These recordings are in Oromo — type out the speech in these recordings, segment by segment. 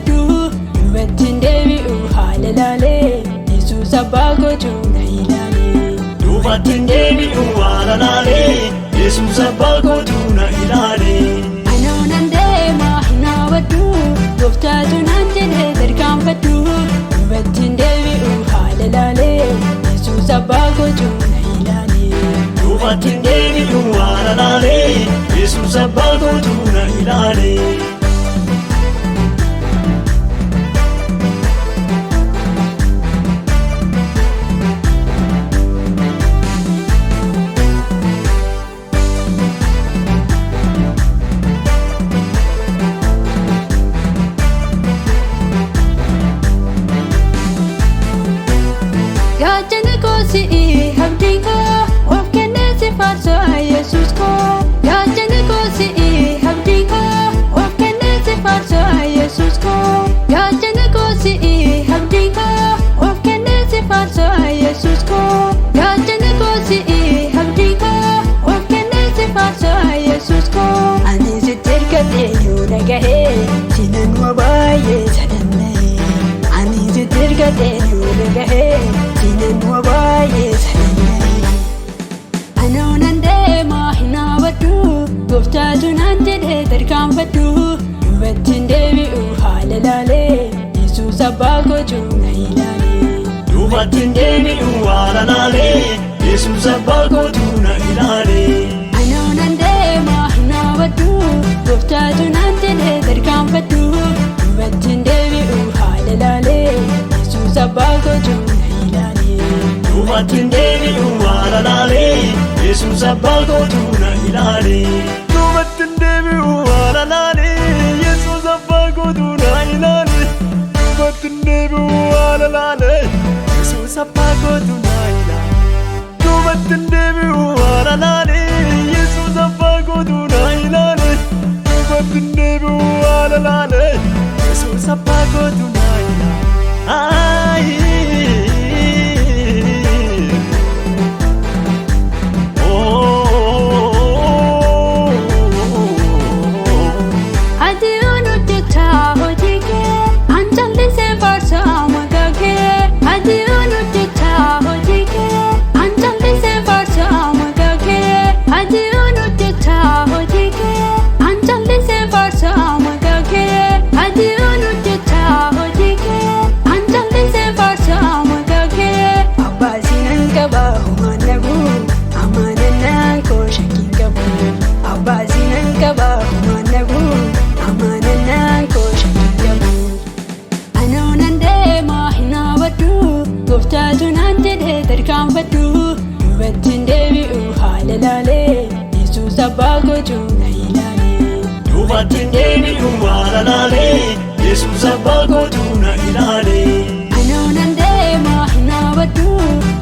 tarkaanfadhu dubattiin deebi'u haala laalee Yesuus abbaa kootu na ilaale. Dubattiin deebi'u haala laalee Yesuus abbaa kootu na ilaale. Anoo nan deema hin hawwadhu gooftaatu naan jedhe tarkaanfadhu dubattiin deebi'u haala laalee Yesuus abbaa kootu na ilaale. Dubattiin deebi'u haala laalee Yesuus abbaa kootu na ilaale. Gaachana koo si'i abdiin koo of kennee si faarsa Yesuus koo. Gaachana koo si'i abdiin koo of kennee si faarsa Yesuus koo. Gaachana koo si'i abdiin koo of kennee si faarsa Yesuus koo. Gaachana koo si'i abdiin koo of kennee si faarsa Yesuus koo. Ani sitti ergadhee yoo dhagahee sinan wabaayee sadanna'ee. Ani sitti ergadhee yoo dhagahee sinan wabaayee sadanna'ee. Anoo nan deema hin hawwadhu gooftaatu naan jedhe tarkaanfadhu dubattiin deebi'u haala laalee Yesuus abbaa kootu na ilaale. Dubattiin deebi'u haala laalee Yesuus abbaa kootu na ilaale. Anoo nan deema hin hawwadhu gooftaatu naan jedhe tarkaanfadhu dubattiin deebi'u haala laalee Yesuus abbaa kootu na ilaale. Dubattiin deebi'u haala laalee Yesuus abbaa kootu na ilaale. Dubattiin deebi'u haala laalee Yesuus abbaa kootu na ilaale. Dubattiin deebi'u haala laalee Yesuus abbaa kootu na ilaale. Dubattiin deebi'u haala laalee Yesuus abbaa kootu na ilaale. Dubattiin deebi'u haala laalee Yesuus abbaa kootu na ilaale. Ati hojjechaa hojii kee an callisee faarsa maqaa kee. Ati hojjechaa hojii kee an callisee faarsa maqaa kee. Ati hojjechaa hojii kee an callisee faarsa maqaa kee. Ati hojjechaa hojii kee an callisee faarsa maqaa kee. Abbaa sinan qaba homaan dhabu amanannaan koo shakkiin qabu. Abbaa sinan qaba homaan dhabu amanannaan koo shakkiin qabu. Anoo nan deema hin hawwadhu gooftaatu naan jedhe tarkaanfadhu dubattiin deebi'u haala laalee Yesuus abbaa kootu na ilaale. Dubattiin deebi'u haala laalee Yesuus abbaa kootu na ilaale. Anoo nan deema hin hawwadhu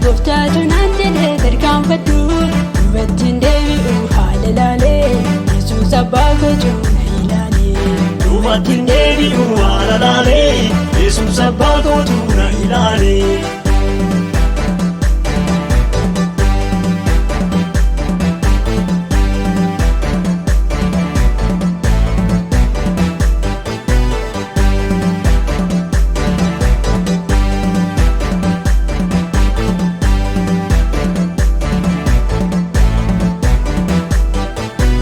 gooftaatu naan jedhe tarkaanfadhu dubattiin deebi'u haala laalee Yesuus abbaa kootu na ilaale. Dubattiin deebi'u haala laalee Yesuus abbaa kootu na ilaale.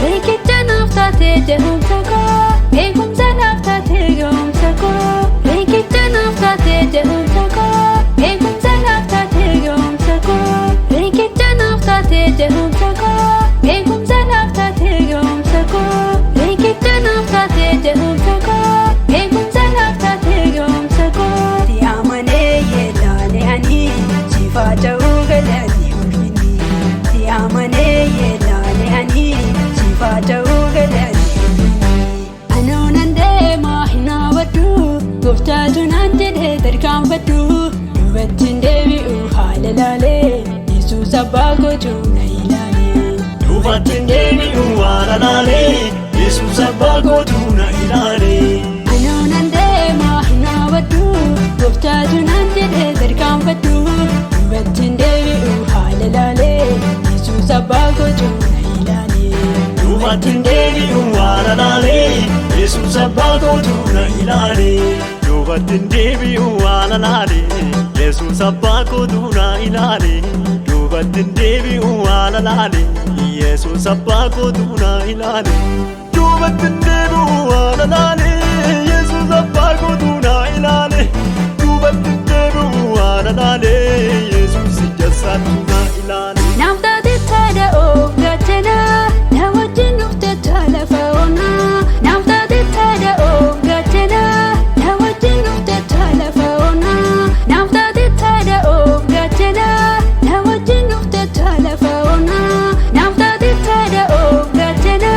Riqicha naaf taatee jedhumsa koo eegumsa naaf taatee ga'umsa koo. Riqicha naaf taatee jedhumsa koo eegumsa naaf taatee ga'umsa koo. Riqicha naaf taatee jedhumsa koo eegumsa naaf taatee ga'umsa koo. Riqicha naaf taatee jedhumsa koo eegumsa naaf taatee ga'umsa koo. Si amanee yeelaane ani siifaa ta'uu galanii ulfinni. Si amanee yeelaane ani siifaa ta'uu galanii ulfinni. Anoo nan deema hin hawwadhu gooftaatu naan jedhe tarkaanfadhu dubattiin deebi'u haala laalee Yesuus abbaa kootu na ilaale. Dubattiin deebi'u haala laalee Yesuus abbaa kootu na ilaale. Anoo nan deema hin hawwadhu gooftaatu naan jedhe tarkaanfadhu dubattiin deebi'u haala laalee Yesuus abbaa kootu na ilaale. Dubattiin deebi'u haala laalee Yesuus Yesuus abbaa kootu na ilaale duubatti hin deebi'u waan alaale Yesuus abbaa kootu na ilaale duubatti hin deebi'u waan alaale Yesuus abbaa kootu na ilaale duubatti hin deebi'u waan alaale Yesuus abbaa kootu na ilaale duubatti hin deebi'u waan alaale Yesuus ijjasaatu na ilaale. Namtaati taada'oo gaachana na wajjin dhufte lafa onaa. Namtaati taada'oo gaachana na wajjin dhufte lafa onaa. Namtaati taada'oo gaachana na wajjin dhufte lafa onaa. Namtaati taada'oo gaachana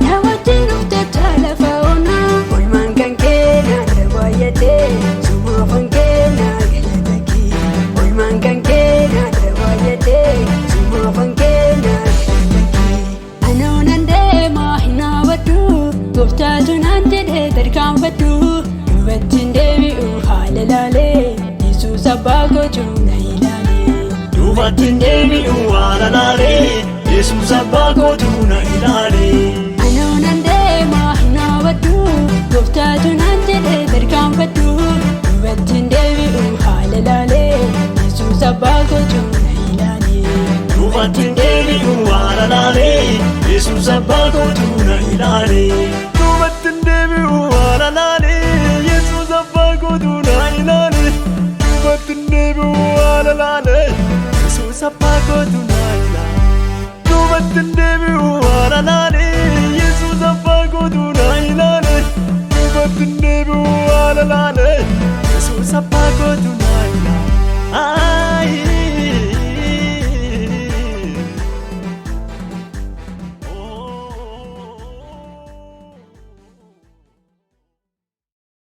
na wajjin dhufte lafa onaa. Olmaan kan kee naada baay'atee sumaafan kee naa galataki. Olmaan kan kee naada baay'atee sumaafan kee naa galataki. Anoonan deemaa hin hawwadhu gooftaatu naan jedhee tarkaanfadhu duubatti hin deebi'u haala laalee Yesuus abbaa kootu na ilaale. Duubatti hin deebi'u waan alaalee Yesuus abbaa kootu na ilaale. Anoonan deemaa hin hawwadhu gooftaatu naan jedhee tarkaanfadhu duubatti hin deebi'u haala laalee Yesuus abbaa kootu na ilaale. Duubatti hin deebi'u waan alaalee Yesuus abbaa kootu na ilaale.